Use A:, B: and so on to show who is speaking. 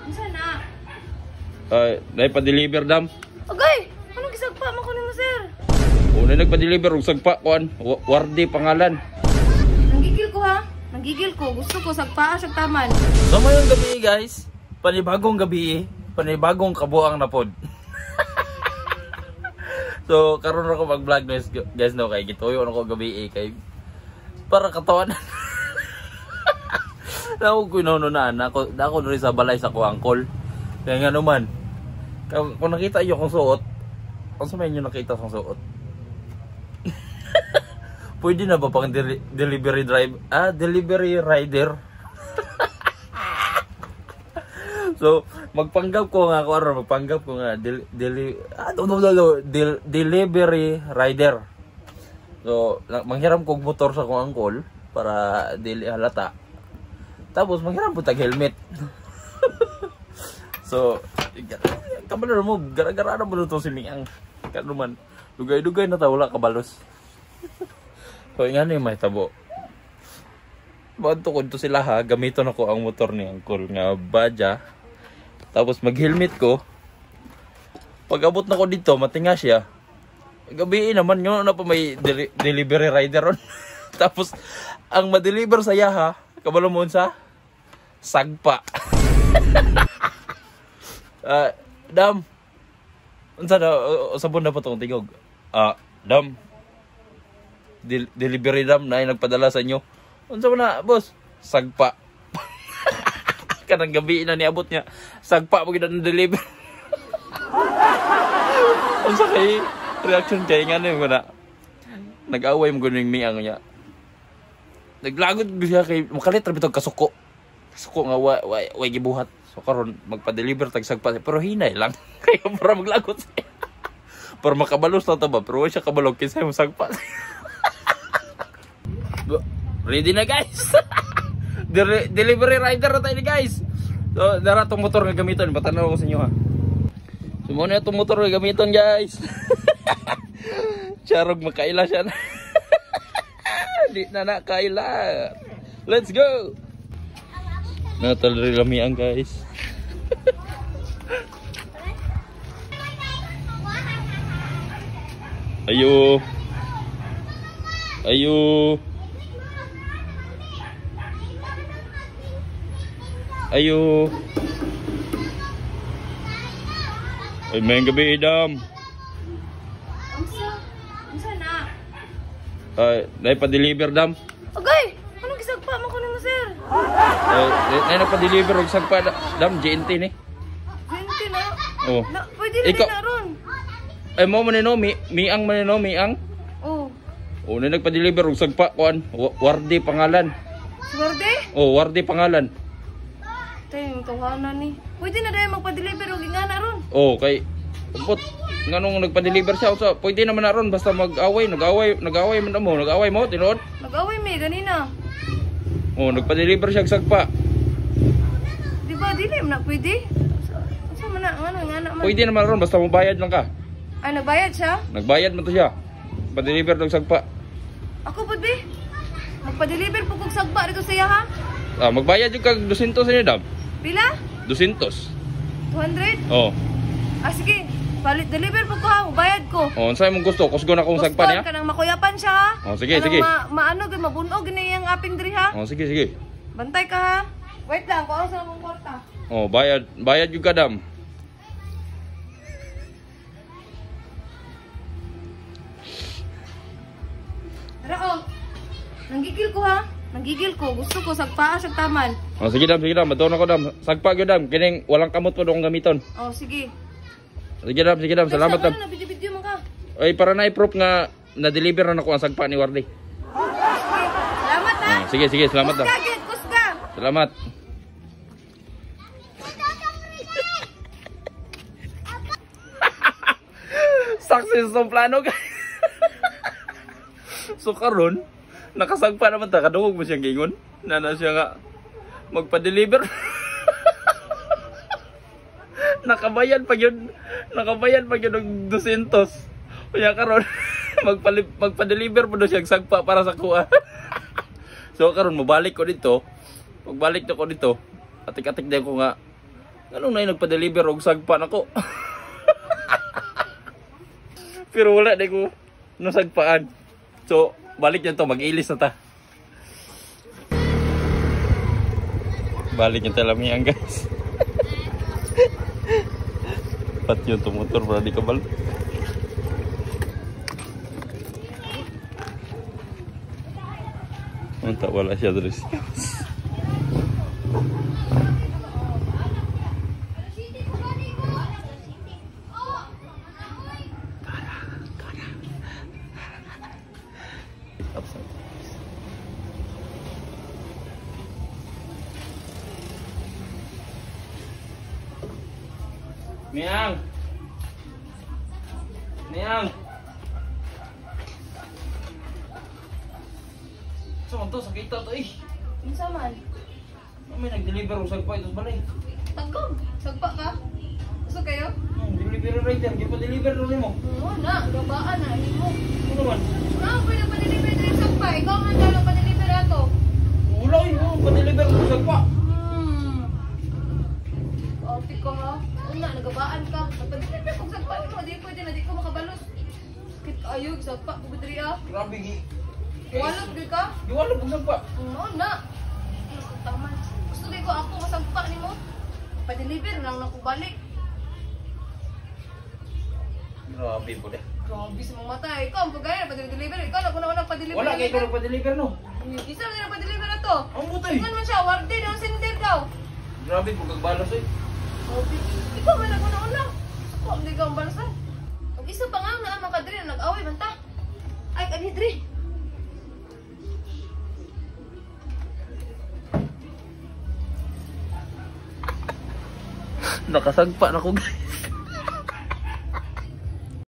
A: Unsa na?
B: Dahil pa-deliver dam.
A: Agay! Anong gisagpa man ko nimo, sir?
B: Una nagpa-deliver og sagpa kuan, Wardi pangalan.
A: Nanggigil ko ha. Nanggigil ko. Gusto ko sagpaa sa taman.
C: So mayong gabi guys, panibagong gabi, panibagong kabuang na pod. So karon ako mag-vlog guys no kay gituyo na ko gabi kay para katawan. Ako kinununaan ako rin sa balay sa ko angkol. Kaya nga naman, kung nakita niyo kung suot, kung sa inyo nakita kung suot. Pwede na ba pang delivery rider? So, magpanggap ko nga delivery rider. So, manghiram kog motor sa kong angkol para dili halata. Tapos manghiram po tag helmet. So, kabalo mo, gara-gara na mo to si Miang. Kanuman, dugay-dugay na ta wala kabalos. So, nga na yung may tabo. Banto ko to sila ha, gamiton ako ang motor ni Angkol nga Baja. Tapos mag-helmet ko. Pag abot na ko dito, matinga siya. Gabi naman yun na pa may delivery rider on. Tapos, ang ma-deliver sa yaha, kabalo mo sa sagpa. Dam. Unsa na usabon na pa tong tingog. Dam. Delivery dam na nagpadala sa inyo. Unsa na, boss? Sagpa. Kanang gabi na niabot niya. Sagpa mo gid ang deliver. Unsa kay reaction kay ngano mo na? Nag-away mo guning Miang niya. Naglagod siya kay makalit ra bitog kasuko. Kasuko nga way gibuhat. So karon magpa-deliver tag sagpa pero hinay lang. Kaya para maglagot siya. Para makabalos na ta ba? Pero siya kabalog kinsa mo sagpa. Ready na guys. Delivery rider na tayo ni guys. So dara tong motor nga gamiton, patanaw ko sa inyo ha. So mo na itong motor nga gamiton guys. Charog makaila siya na. Di na nakaila. Let's go. Natalri lamiang guys. Ayo. Ayo. Ayo. Ay, may gabi idam.
A: Unsa na?
B: Dahil pa-deliver dam.
A: Agay! Anong gisagpa man ko nimo, sir?
B: Dahil pa-deliver og sagpa dam GNT ni.
A: 20 na?
B: Oh.
A: Pwede na din na ron.
B: Ay mo man no, Miang man no, Miang.
A: Oh.
B: Oh, na nagpa-deliver og sagpa kuan, Wardi pangalan.
A: Wardi?
B: Oh, Wardi pangalan.
A: Tayo yung tawanan ni. Pwede na dahil magpa-deliver o gingana ron.
B: Oh, kay umpot nganong nagpa-deliver siya so pwede naman na ron basta nag-away man mo, nag-away mo tinuod.
A: Nag-away mi ganina.
B: Oh, nagpa-deliver siya og sagpa.
A: Di ba dili man pwede? Unsa man na ngana man.
B: Pwede naman ron basta mobayad lang ka.
A: Ay nagbayad siya?
B: Nagbayad man to siya. Pa-deliver og sagpa.
A: Ako pud bi. Magpa-deliver pug og sagpa dito sa iya ha.
B: Magbayad yung kag 200 ni dam.
A: Pila?
B: 200.
A: 200?
B: Oh.
A: Sige. Palit deliver po ko ha. Bayad ko.
B: Oh, unsay mong gusto? Kusgo na kong sagpa niya.
A: Kanang makuyapan siya ha.
B: Oh, sige, sige.
A: Maano gid mabunog gini yang aping diri ha.
B: Oh, sige, sige.
A: Bantay ka ha. Wait lang, kuha sa mong kwarta.
B: Oh, bayad yung kadam.
A: Tara oh. Nanggigil ko ha. Nanggigil ko. Gusto ko sagpaa sa taman.
B: Oh, sige dam. Matuon ako dam. Sagpa gyud dam. Kining walang kamot po dong gamiton.
A: Oh, sige.
B: Sige dam. Salamat dam.
A: Ano na video man ka?
B: Ay, para na i-proof nga na-deliver na ako ang sagpa ni Wardi.
A: Sige. Salamat ha.
B: Sige, salamat dam.
A: Kusga.
B: Salamat. Success ang plano guys. So karon nakasagpa naman ta kadungog mo siyang gingon. Nana siya nga magpa-deliver. Nakabayad pa yun ng 200. Kaya karon magpa-deliver po daw siya sagpa para sa kuha. So karon mabalik ko dito. Pagbalik na ko dito, atik-atik din ko nga Anong na nagpa-deliver og sagpa nako. Pero wala na ko nasagpaan. So, balik yan to, mag-ilis na ta. Balik yung talamihan guys. Pat yun to motor para di kabal. Mantap wala siya terus. Niang. Niang. So, to sakit to eh.
A: Unsa man?
B: May nag-deliver og sagpa ito balay.
A: Tagkog, sagpa ka? Gusto kayo?
B: Delivery rider, di pa deliver ro nimo.
A: Oo na, gabaan na, hindi mo.
B: Ano man?
A: Pwede pa-deliver din yung sagpa. Ikaw man daw pa-deliver ato.
B: Wala pa deliver og sagpa.
A: Kapi ka ha? Una, nagabaan ka. Pa-deliver kung sagpa mo, di pwede na, di ko makabalos. Kit ayog, sagpa, pagdiri ah.
B: Grabe gi.
A: Walot di ka?
B: Di wala og sagpa.
A: Oo na. Taman. Gusto ko ako masagpa ni mo. Pa-deliver lang na ko balik.
B: Grabe po de.
A: Grabe sa mga mata. Ikaw ang pagkaya pa-deliver. Ikaw na kung pa-deliver.
B: Wala kay ko pa-deliver no.
A: Isa na pa-deliver na to.
B: Ang butay.
A: Tingnan man siya, warden ang sender daw.
B: Grabe po kagbalos eh.
A: Grabe. Ikaw man ako na una. Ako ang ligaw ang balasan. Ang isa pa nga na ang makadri na nag-away man ta. Ay, kanidri.
B: Nakasagpa na ko guys.